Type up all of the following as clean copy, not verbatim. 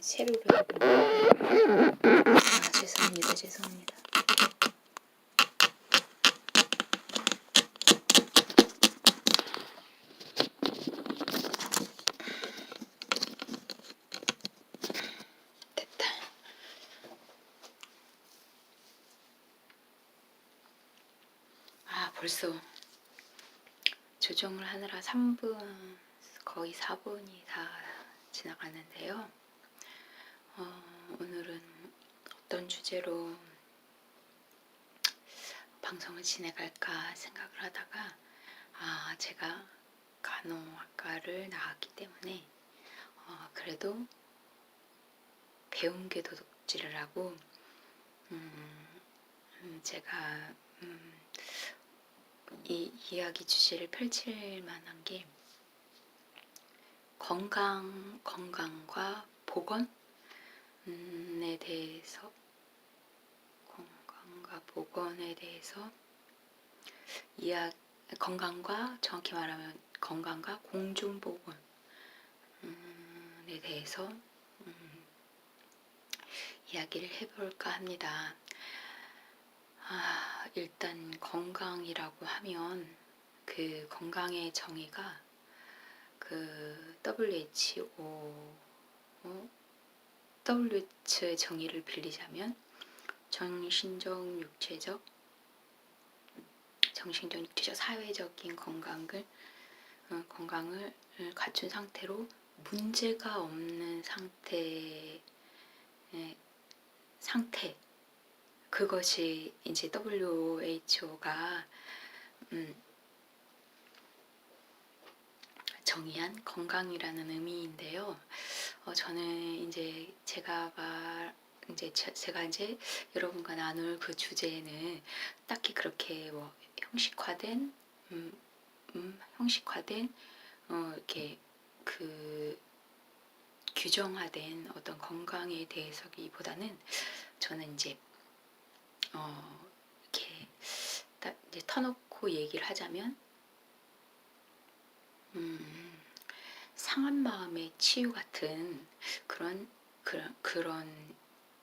세로로 죄송합니다. 됐다. 벌써 조정을 하느라 3분, 거의 4분이 다 지나갔는데요. 오늘은 어떤 주제로 방송을 진행할까 생각을 하다가 제가 간호학과를 나왔기 때문에 그래도 배운 게 도둑질이라고 제가 이 이야기 주제를 펼칠 만한 게 건강과 보건에 대해서 건강과 정확히 말하면 건강과 공중보건에 대해서 이야기를 해볼까 합니다. 일단 건강이라고 하면 그 건강의 정의가 그 WHO의 정의를 빌리자면 정신적, 육체적, 사회적인 건강을 갖춘 상태로 문제가 없는 상태 그것이 이제 WHO가 정의한 건강이라는 의미인데요. 저는 이제 제가 이제 여러분과 나눌 그 주제는 딱히 그렇게 뭐 형식화된 이렇게 그 규정화된 어떤 건강에 대해서기보다는 저는 이제 이렇게 이제 터놓고 얘기를 하자면 상한 마음의 치유 같은 그런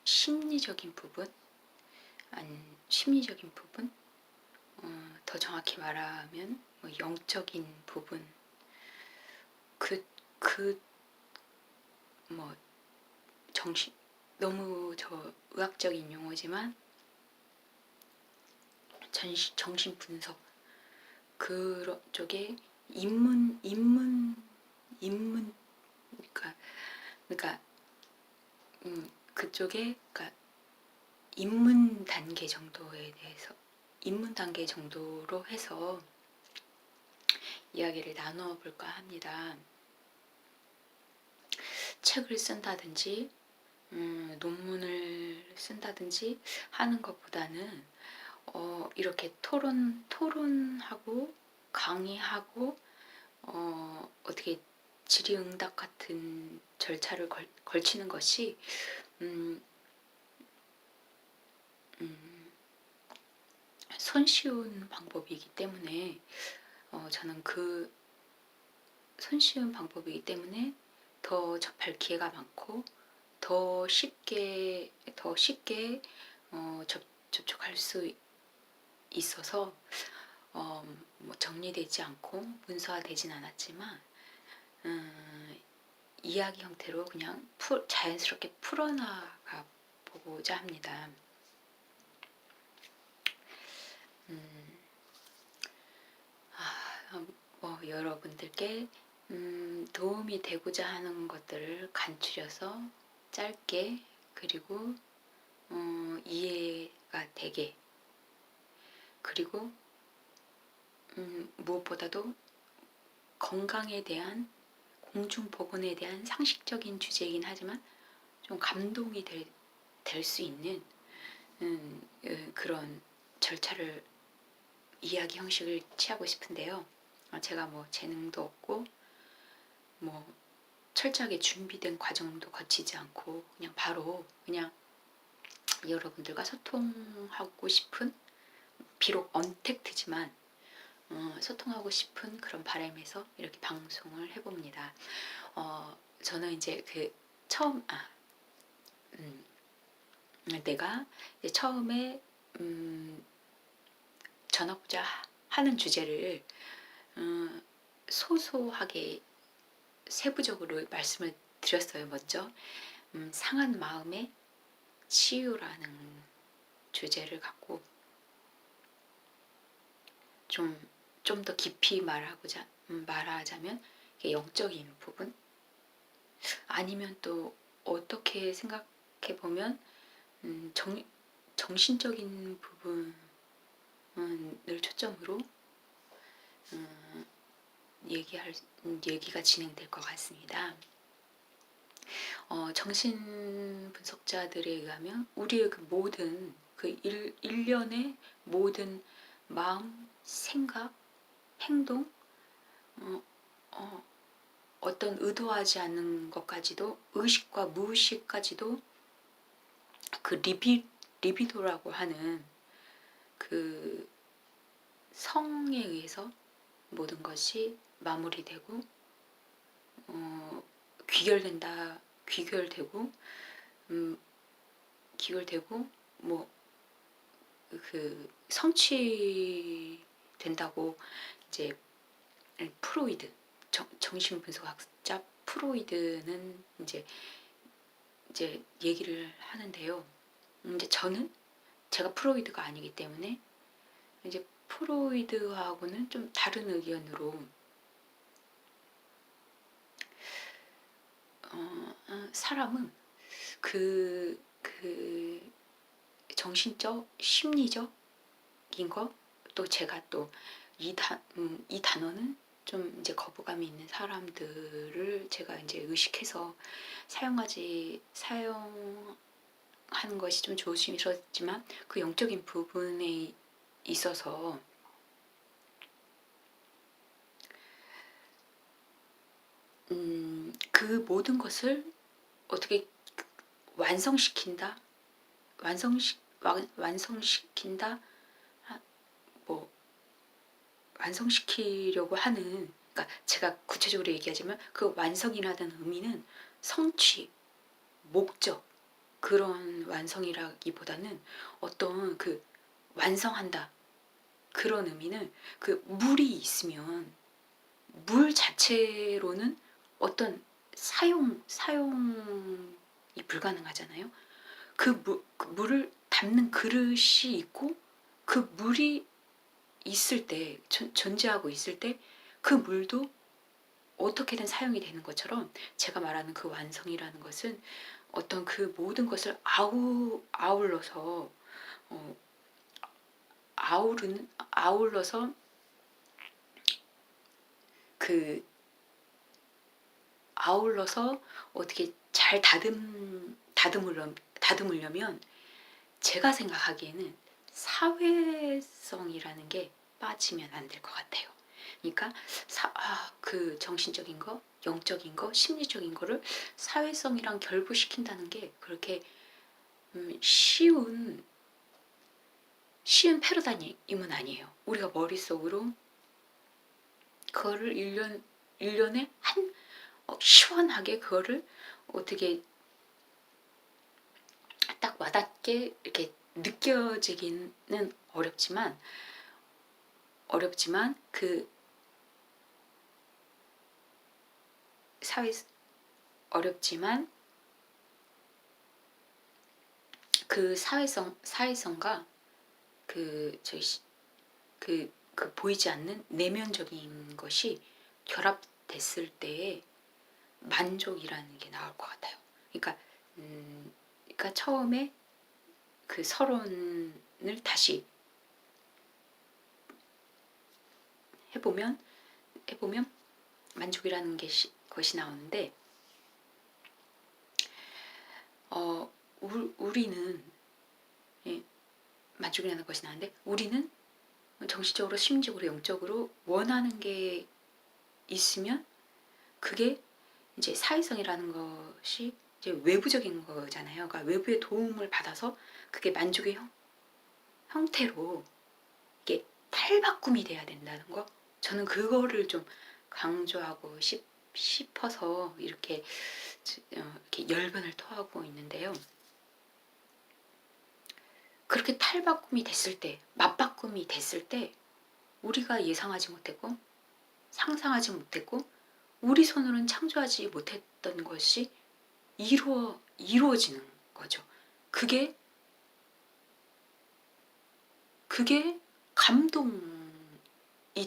심리적인 부분, 더 정확히 말하면 뭐 영적인 부분, 뭐 너무 의학적인 용어지만 정신 분석 그런 쪽에 그쪽에 입문 단계 정도로 해서 이야기를 나누어 볼까 합니다. 책을 쓴다든지 논문을 쓴다든지 하는 것보다는 이렇게 토론하고 강의하고 어떻게 질의응답 같은 절차를 걸치는 것이 손쉬운 방법이기 때문에 저는 그 손쉬운 방법이기 때문에 더 접할 기회가 많고 더 쉽게 접촉할 수 있어서 뭐 정리되지 않고 문서화되진 않았지만 이야기 형태로 그냥 자연스럽게 풀어나가 보고자 합니다. 여러분들께 도움이 되고자 하는 것들을 간추려서 짧게 그리고 이해가 되게 그리고 무엇보다도 건강에 대한 공중보건에 대한 상식적인 주제이긴 하지만 좀 감동이 될 수 있는 그런 절차를 이야기 형식을 취하고 싶은데요. 제가 뭐 재능도 없고 뭐 철저하게 준비된 과정도 거치지 않고 그냥 바로 여러분들과 소통하고 싶은 비록 언택트지만 소통하고 싶은 그런 바람에서 이렇게 방송을 해봅니다. 저는 이제 내가 이제 처음에 전하고자 하는 주제를 소소하게 세부적으로 말씀을 드렸어요. 먼저 상한 마음의 치유라는 주제를 갖고 좀 더 깊이 말하자면 영적인 부분, 아니면 또 어떻게 생각해 보면 정신적인 부분을 초점으로 얘기가 진행될 것 같습니다. 정신 분석자들에 의하면 우리의 그 모든 일련의 모든 마음, 생각, 행동, 어떤 의도하지 않는 것까지도, 의식과 무의식까지도 그 리비도라고 하는 그 성에 의해서 모든 것이 마무리되고 귀결되고 뭐 그 성취된다고 이제 프로이드, 정신분석학자 프로이드는 이제 얘기를 하는데요. 이제 제가 프로이드가 아니기 때문에 이제 프로이드하고는 좀 다른 의견으로 사람은 그 정신적, 심리적인 거, 또 제가 또 이 단어는 좀 이제 거부감이 있는 사람들을 제가 이제 의식해서 사용하는 것이 좀 조심스럽지만, 그 영적인 부분에 있어서 그 모든 것을 어떻게 완성시킨다, 뭐 완성시키려고 하는, 그러니까 제가 구체적으로 얘기하자면 그 완성이라는 의미는 성취, 목적, 그런 완성이라기보다는 어떤 그 완성한다, 그런 의미는 그 물이 있으면 물 자체로는 어떤 사용이 불가능하잖아요. 그 물을 담는 그릇이 있고, 그 물이 있을 때, 존재하고 있을 때 그 물도 어떻게든 사용이 되는 것처럼, 제가 말하는 그 완성이라는 것은 어떤 그 모든 것을 아울러서 그 아울러서 어떻게 잘 다듬으려면 제가 생각하기에는 사회성이라는 게 빠지면 안 될 것 같아요. 그러니까 그 정신적인 거, 영적인 거, 심리적인 거를 사회성이랑 결부시킨다는 게 그렇게 쉬운 패러다임은 아니에요. 우리가 머릿속으로 그거를 일련에 시원하게 그거를 어떻게 딱 와닿게 이렇게 느껴지기는 어렵지만 그 사회성과 그 보이지 않는 내면적인 것이 결합됐을 때에 만족이라는 게 나올 것 같아요. 그러니까 처음에 그 서론을 다시 해보면 만족이라는 것이 나오는데, 우리는 만족이라는 것이 나오는데, 우리는 정신적으로, 심리적으로, 영적으로 원하는 게 있으면 그게 이제 사회성이라는 것이 이제 외부적인 거잖아요. 그러니까 외부의 도움을 받아서 그게 만족의 형태로 이게 탈바꿈이 돼야 된다는 거, 저는 그거를 좀 강조하고 싶어서 이렇게 열변을 토하고 있는데요. 그렇게 탈바꿈이 됐을 때, 맞바꿈이 됐을 때 우리가 예상하지 못했고 상상하지 못했고 우리 손으로는 창조하지 못했던 것이 이루어지는 거죠. 그게 감동이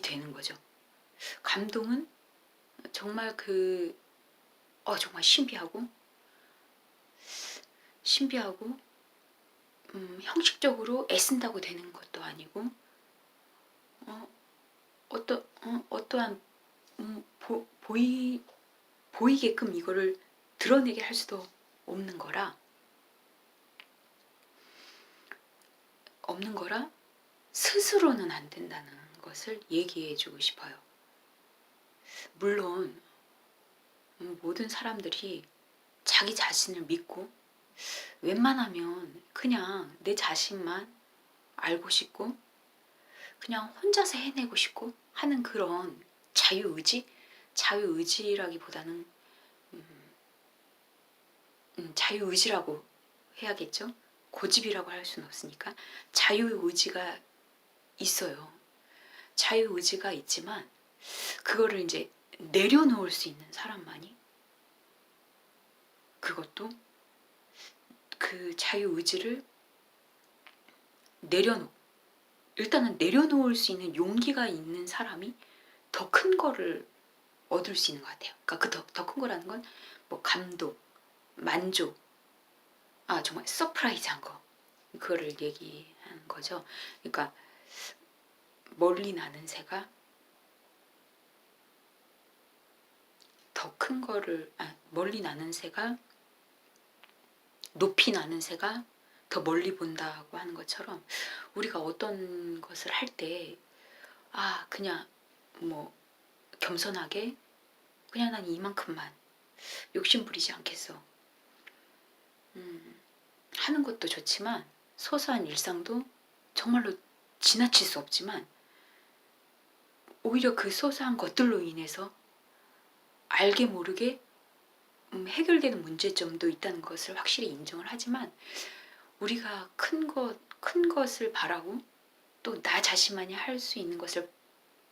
되는 거죠. 감동은 정말 정말 신비하고 형식적으로 애쓴다고 되는 것도 아니고 어떠한 보이게끔 이거를 드러내게 할 수도 없는 거라 스스로는 안 된다는 것을 얘기해 주고 싶어요. 물론 모든 사람들이 자기 자신을 믿고 웬만하면 그냥 내 자신만 알고 싶고 그냥 혼자서 해내고 싶고 하는 그런 자유의지라기보다는 자유의지라고 해야겠죠. 고집이라고 할 수는 없으니까 자유의지가 있어요. 자유의지가 있지만 그거를 이제 내려놓을 수 있는 사람만이 그것도 그 자유의지를 일단은 내려놓을 수 있는 용기가 있는 사람이 더 큰 거를 얻을 수 있는 것 같아요. 그러니까 그 더 큰 거라는 건 뭐 감동, 만족, 정말 서프라이즈한 거 그거를 얘기하는 거죠. 그러니까 멀리 나는 새가 더 큰 거를 멀리 나는 새가 높이 나는 새가 더 멀리 본다고 하는 것처럼 우리가 어떤 것을 할 때 그냥 뭐 겸손하게 그냥 난 이만큼만 욕심 부리지 않겠어 하는 것도 좋지만 소소한 일상도 정말로 지나칠 수 없지만 오히려 그 소소한 것들로 인해서 알게 모르게 해결되는 문제점도 있다는 것을 확실히 인정을 하지만 우리가 큰 것을 바라고 또 나 자신만이 할 수 있는 것을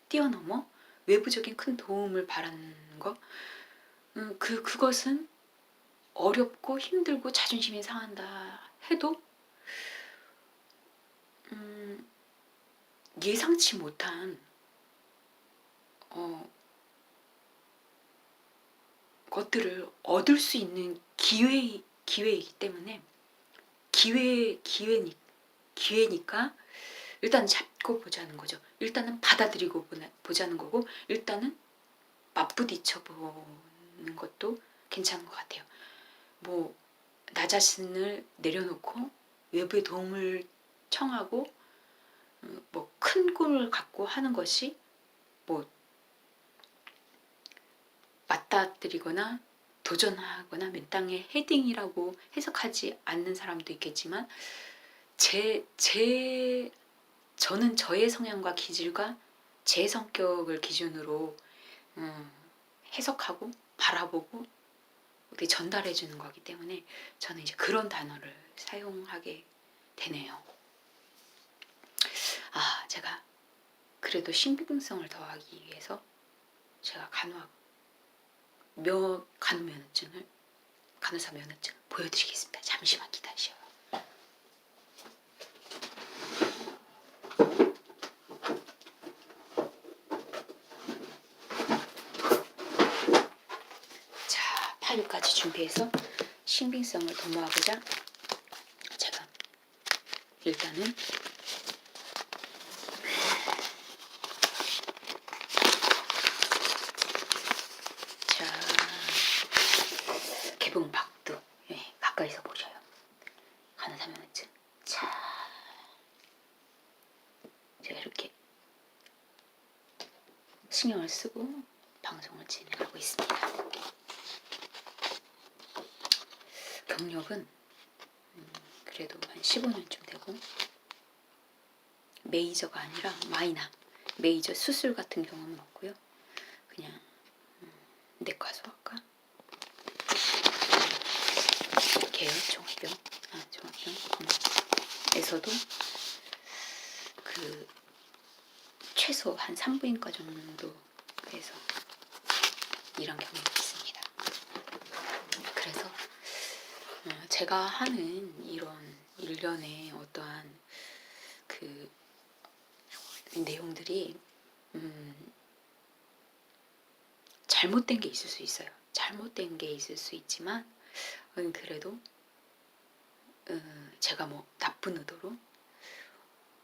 뛰어넘어 외부적인 큰 도움을 바라는 거 그것은 어렵고 힘들고 자존심이 상한다 해도 예상치 못한 것들을 얻을 수 있는 기회이기 때문에 기회니까 일단 잡고 보자는 거죠. 일단은 받아들이고 보자는 거고 일단은 맞부딪혀 보는 것도 괜찮은 것 같아요. 뭐 나 자신을 내려놓고 외부의 도움을 청하고 뭐 큰 꿈을 갖고 하는 것이 뭐 맞닥뜨리거나 도전하거나 맨 땅에 헤딩이라고 해석하지 않는 사람도 있겠지만 저는 저의 성향과 기질과 제 성격을 기준으로 해석하고 바라보고 어떻게 전달해 주는 거기 때문에 저는 이제 그런 단어를 사용하게 되네요. 제가 그래도 신빙성을 더하기 위해서 제가 간호사 면허증을 보여드리겠습니다. 잠시만 기다리셔요. 자, 파일까지 준비해서 신빙성을 도모하고자 제가 일단은 개봉박두 가까이서 보셔요. 간호사 면허증. 자, 제가 이렇게 신경을 쓰고 방송을 진행하고 있습니다. 경력은 그래도 한 15년쯤 되고 메이저가 아니라 마이너, 메이저 수술 같은 경우는 없고요. 그냥 내과 소아과 종합병에서 중에서도 그 최소 한 산부인과 정도 해서 이런 경험이 있습니다. 그래서 제가 하는 이런 일련의 어떠한 그 내용들이 잘못된 게 있을 수 있어요. 잘못된 게 있을 수 있지만 그래도 제가 뭐 나쁜 의도로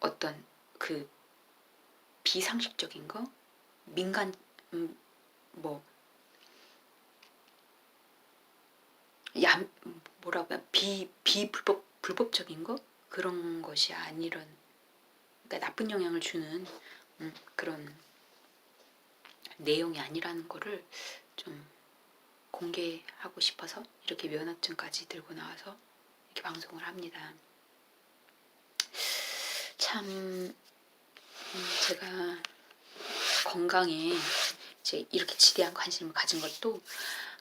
어떤 그 비상식적인 거, 민간 뭐 뭐라고 해야 불법적인 거 그런 것이 아니런, 그러니까 나쁜 영향을 주는 그런 내용이 아니라는 거를 좀 공개하고 싶어서 이렇게 면허증까지 들고 나와서 이렇게 방송을 합니다. 참 제가 건강에 이제 이렇게 지대한 관심을 가진 것도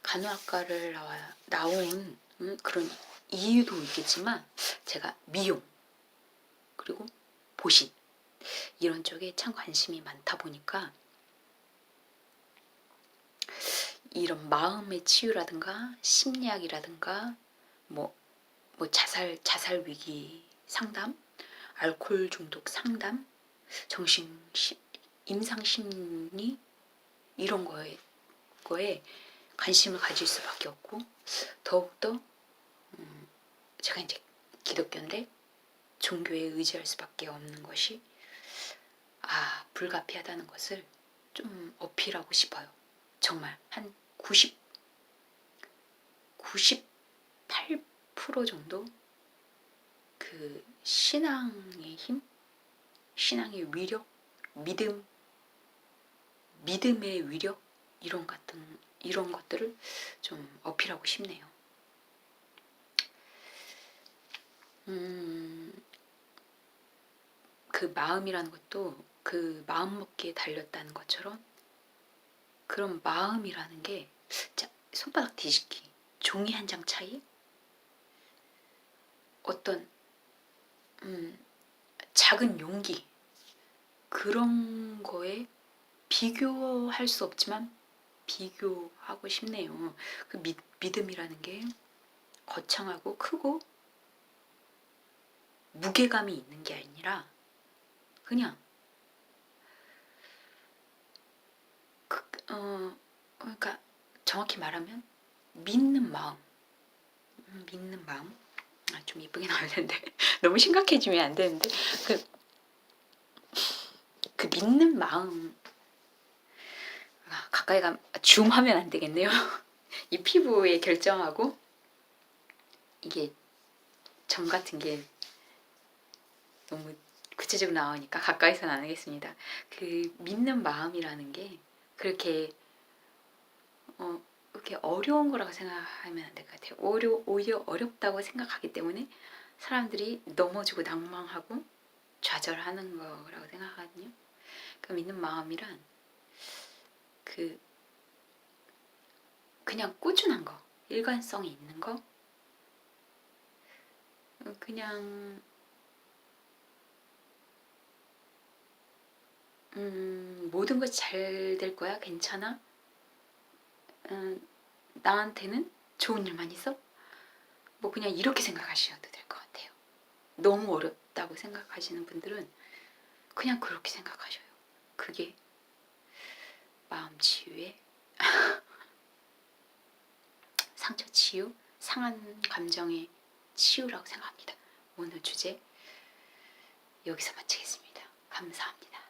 간호학과를 나온 그런 이유도 있겠지만, 제가 미용 그리고 보신 이런 쪽에 참 관심이 많다 보니까 이런 마음의 치유라든가 심리학이라든가 뭐 자살 위기 상담, 알코올 중독 상담, 임상 심리 이런 거에 관심을 가질 수밖에 없고, 더욱더 제가 이제 기독교인데 종교에 의지할 수밖에 없는 것이 불가피하다는 것을 좀 어필하고 싶어요. 정말 한 98% 정도 그 신앙의 힘, 신앙의 위력, 믿음의 위력 이런 것들을 좀 어필하고 싶네요. 그 마음이라는 것도 그 마음먹기에 달렸다는 것처럼, 그런 마음이라는 게 진짜 손바닥 뒤집기, 종이 한 장 차이, 어떤 작은 용기, 그런 거에 비교할 수 없지만 비교하고 싶네요. 그 믿음이라는 게 거창하고 크고 무게감이 있는 게 아니라 그냥 그러니까 정확히 말하면 믿는 마음. 좀 이쁘게 나와야 되는데 너무 심각해지면 안 되는데, 그 믿는 마음. 가까이 가면 줌하면 안 되겠네요. 이 피부에 결정하고 이게 점 같은 게 너무 구체적으로 나오니까 가까이서는 안 하겠습니다. 그 믿는 마음이라는 게 그렇게 그렇게 어려운 거라고 생각하면 안 될 것 같아요. 오히려 어렵다고 생각하기 때문에 사람들이 넘어지고 낭망하고 좌절하는 거라고 생각하거든요. 그 믿는 마음이란 그냥 꾸준한 거, 일관성이 있는 거, 그냥 모든 것이 잘 될 거야, 괜찮아, 나한테는 좋은 일만 있어, 뭐 그냥 이렇게 생각하셔도 될 것 같아요. 너무 어렵다고 생각하시는 분들은 그냥 그렇게 생각하셔요. 그게 마음 치유의 상처 치유, 상한 감정의 치유라고 생각합니다. 오늘 주제 여기서 마치겠습니다. 감사합니다.